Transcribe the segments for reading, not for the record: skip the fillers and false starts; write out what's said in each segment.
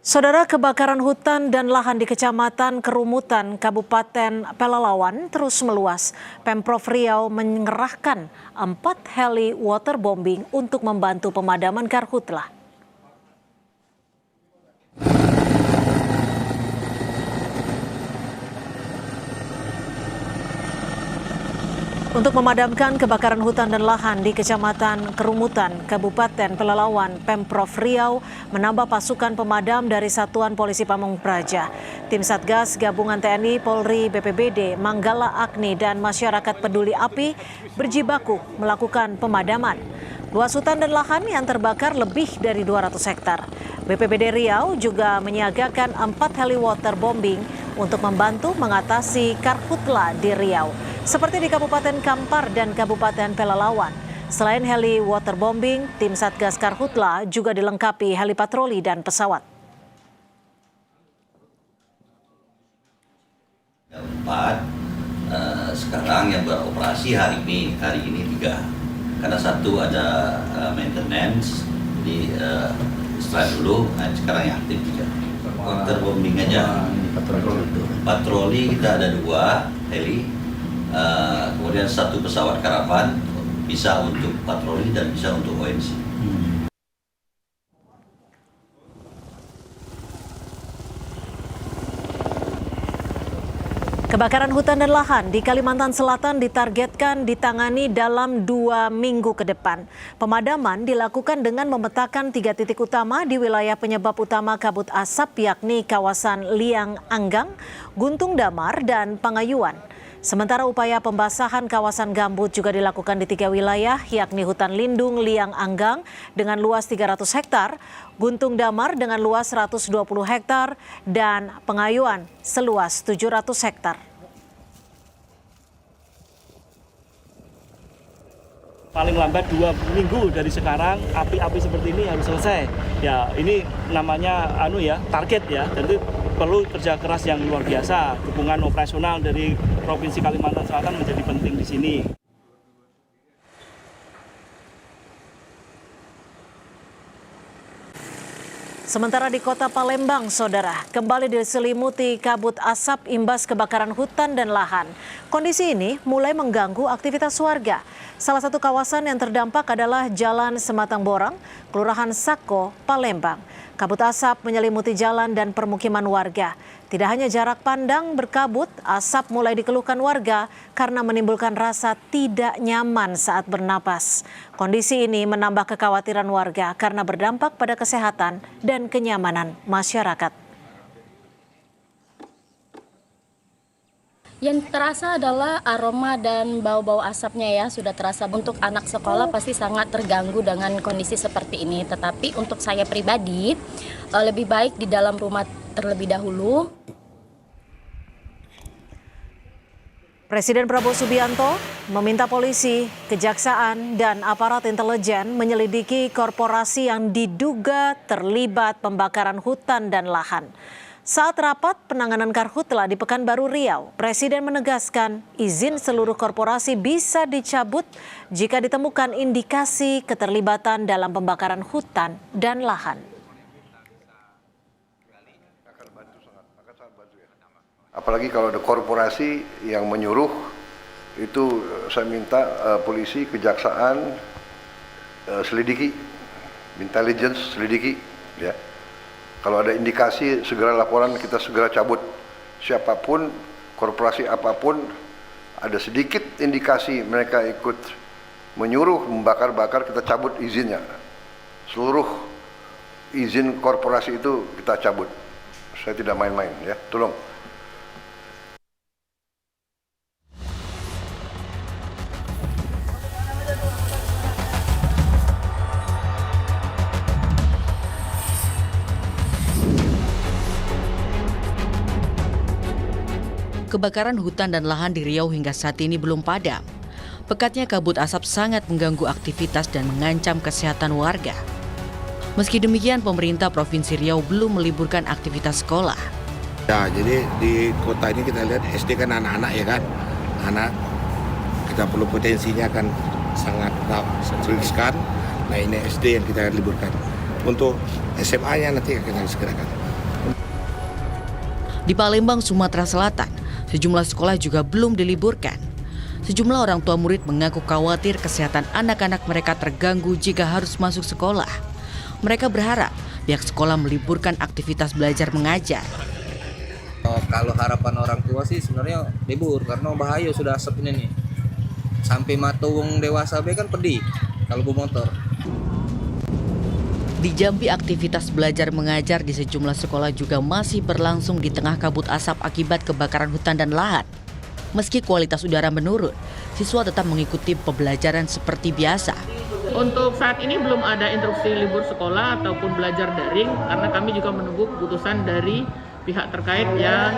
Saudara, kebakaran hutan dan lahan di Kecamatan Kerumutan, Kabupaten Pelalawan terus meluas. Pemprov Riau mengerahkan 4 heli waterbombing untuk membantu pemadaman karhutlah. Untuk memadamkan kebakaran hutan dan lahan di Kecamatan Kerumutan, Kabupaten Pelalawan, Pemprov Riau menambah pasukan pemadam dari Satuan Polisi Pamung Praja. Tim Satgas Gabungan TNI, Polri, BPBD, Manggala Agni, dan masyarakat peduli api berjibaku melakukan pemadaman. Luas hutan dan lahan yang terbakar lebih dari 200 hektar. BPBD Riau juga menyiagakan 4 heli waterbombing untuk membantu mengatasi karhutla di Riau, seperti di Kabupaten Kampar dan Kabupaten Pelalawan. Selain heli waterbombing, tim Satgas Karhutla juga dilengkapi heli patroli dan pesawat. Ada 4 sekarang yang beroperasi hari ini 3. Karena satu ada maintenance, jadi setelah dulu, sekarang yang aktif juga. Waterbombing aja. Patroli kita ada 2 heli. Kemudian 1 pesawat karavan, bisa untuk patroli dan bisa untuk ONC. Kebakaran hutan dan lahan di Kalimantan Selatan ditargetkan ditangani dalam 2 minggu ke depan. Pemadaman dilakukan dengan memetakan 3 titik utama di wilayah penyebab utama kabut asap, yakni kawasan Liang Anggang, Guntung Damar, dan Pangayuan. Sementara upaya pembasahan kawasan gambut juga dilakukan di 3 wilayah, yakni hutan lindung Liang Anggang dengan luas 300 hektar, Guntung Damar dengan luas 120 hektar, dan Pangayuan seluas 700 hektar. Paling lambat 2 minggu dari sekarang api-api seperti ini harus selesai. Ya, ini namanya target ya. Jadi perlu kerja keras yang luar biasa. Dukungan operasional dari Provinsi Kalimantan Selatan menjadi penting di sini. Sementara di Kota Palembang, saudara, kembali diselimuti kabut asap imbas kebakaran hutan dan lahan. Kondisi ini mulai mengganggu aktivitas warga. Salah satu kawasan yang terdampak adalah Jalan Sematang Borang, Kelurahan Sako, Palembang. Kabut asap menyelimuti jalan dan permukiman warga. Tidak hanya jarak pandang berkabut, asap mulai dikeluhkan warga karena menimbulkan rasa tidak nyaman saat bernapas. Kondisi ini menambah kekhawatiran warga karena berdampak pada kesehatan dan kenyamanan masyarakat. Yang terasa adalah aroma dan bau-bau asapnya ya, sudah terasa. Untuk anak sekolah pasti sangat terganggu dengan kondisi seperti ini. Tetapi untuk saya pribadi, lebih baik di dalam rumah terlebih dahulu. Presiden Prabowo Subianto meminta polisi, kejaksaan, dan aparat intelijen menyelidiki korporasi yang diduga terlibat pembakaran hutan dan lahan. Saat rapat penanganan karhutla di Pekanbaru Riau, Presiden menegaskan izin seluruh korporasi bisa dicabut jika ditemukan indikasi keterlibatan dalam pembakaran hutan dan lahan. Apalagi kalau ada korporasi yang menyuruh, itu saya minta polisi, kejaksaan selidiki, intelligence selidiki, ya. Kalau ada indikasi segera laporan, kita segera cabut. Siapapun, korporasi apapun, ada sedikit indikasi mereka ikut menyuruh membakar-bakar, kita cabut izinnya. Seluruh izin korporasi itu kita cabut. Saya tidak main-main, ya. Tolong. Kebakaran hutan dan lahan di Riau hingga saat ini belum padam. Pekatnya kabut asap sangat mengganggu aktivitas dan mengancam kesehatan warga. Meski demikian, pemerintah Provinsi Riau belum meliburkan aktivitas sekolah. Ya, jadi di kota ini kita lihat SD kan anak-anak ya kan. Anak kita perlu potensinya kan sangat riskan. Nah, ini SD yang kita liburkan. Untuk SMA-nya nanti kita segerakan. Di Palembang, Sumatera Selatan, sejumlah sekolah juga belum diliburkan. Sejumlah orang tua murid mengaku khawatir kesehatan anak-anak mereka terganggu jika harus masuk sekolah. Mereka berharap pihak sekolah meliburkan aktivitas belajar mengajar. Kalau harapan orang tua sih sebenarnya libur karena bahaya sudah asap ini nih. Sampai matuung dewasa be kan pedih kalau bawa motor. Di Jambi, aktivitas belajar mengajar di sejumlah sekolah juga masih berlangsung di tengah kabut asap akibat kebakaran hutan dan lahan. Meski kualitas udara menurun, siswa tetap mengikuti pembelajaran seperti biasa. Untuk saat ini belum ada instruksi libur sekolah ataupun belajar daring karena kami juga menunggu keputusan dari pihak terkait yang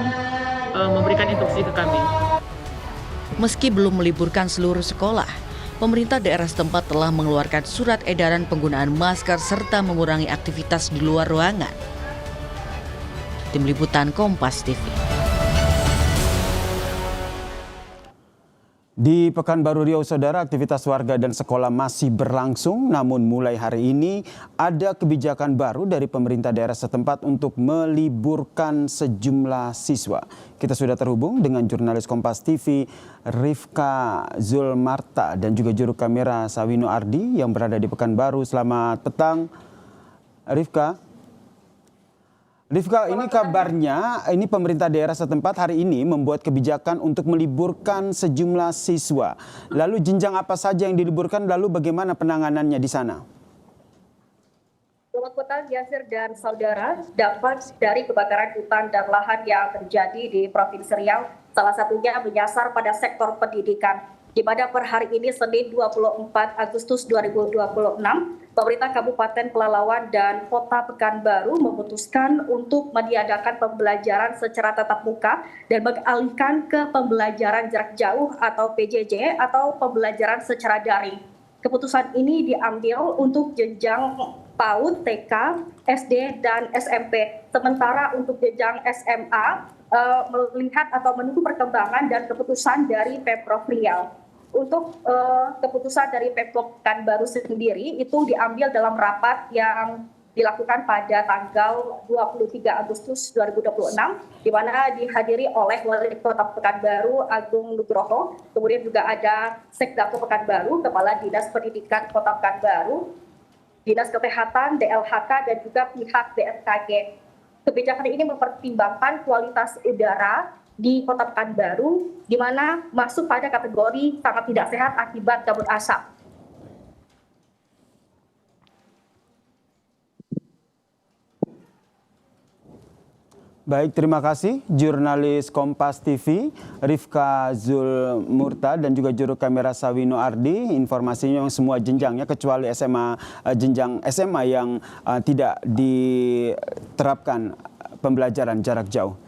memberikan instruksi ke kami. Meski belum meliburkan seluruh sekolah, pemerintah daerah setempat telah mengeluarkan surat edaran penggunaan masker serta mengurangi aktivitas di luar ruangan. Tim Liputan Kompas TV. Di Pekanbaru Riau, saudara, aktivitas warga dan sekolah masih berlangsung, namun mulai hari ini ada kebijakan baru dari pemerintah daerah setempat untuk meliburkan sejumlah siswa. Kita sudah terhubung dengan jurnalis Kompas TV Rifka Zulmarta dan juga juru kamera Sawino Ardi yang berada di Pekanbaru. Selamat petang, Rifka. Rifka, ini kabarnya ini pemerintah daerah setempat hari ini membuat kebijakan untuk meliburkan sejumlah siswa. Lalu jenjang apa saja yang diliburkan, lalu bagaimana penanganannya di sana? Selamat petang, Yasir dan saudara. Dampak dari kebakaran hutan dan lahan yang terjadi di Provinsi Riau, salah satunya menyasar pada sektor pendidikan. Di mana per hari ini Senin 24 Agustus 2026, pemerintah Kabupaten Pelalawan dan Kota Pekanbaru memutuskan untuk meniadakan pembelajaran secara tatap muka dan mengalihkan ke pembelajaran jarak jauh atau PJJ atau pembelajaran secara daring. Keputusan ini diambil untuk jenjang PAUD, TK, SD, dan SMP. Sementara untuk jenjang SMA, melihat atau menunggu perkembangan dan keputusan dari Pemprov Riau. Untuk keputusan dari Pemprov Pekanbaru sendiri itu diambil dalam rapat yang dilakukan pada tanggal 23 Agustus 2026, di mana dihadiri oleh Wali Kota Pekanbaru Agung Nugroho, kemudian juga ada Sekdako Pekanbaru, Kepala Dinas Pendidikan Kota Pekanbaru, Dinas Kesehatan, DLHK, dan juga pihak BMKG. Kebijakan ini mempertimbangkan kualitas udara di Kota Pekanbaru, di mana masuk pada kategori sangat tidak sehat akibat kabut asap. Baik, terima kasih jurnalis Kompas TV Rifka Zulmarta dan juga juru kamera Sawino Ardi. Informasinya memang semua jenjangnya kecuali SMA, jenjang SMA yang tidak diterapkan pembelajaran jarak jauh.